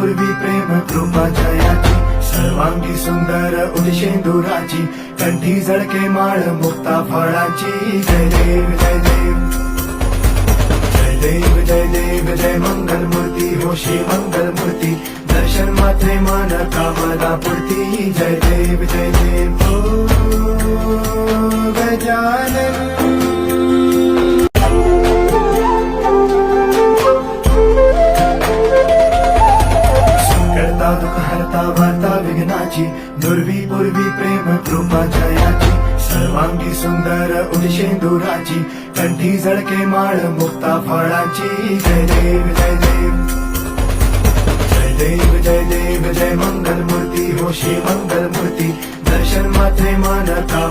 पूर्वी प्रेम कृपा जयाची सर्वांगी सुंदर उदिशेंदुराची कंठी झळके माळ मुक्ता फळाची जय देव जय देव जय देव जय देव जय मंगल मूर्ती हो श्री मंगल मूर्ती दर्शन मात्रे मन कामना पूर्ती जय देव ओ गजानन दुःख हरता वार्ता विघ्नाची दुर्वी पूर्वी प्रेम कृपा जयाची सर्वांगी सुंदर उदिशेंदुराची कंठी झळके माळ मुक्ता फळाची जय देव जय देव जय देव जय देव जय मंगल मूर्ती हो श्री मंगल मूर्ती दर्शन मात्रे मन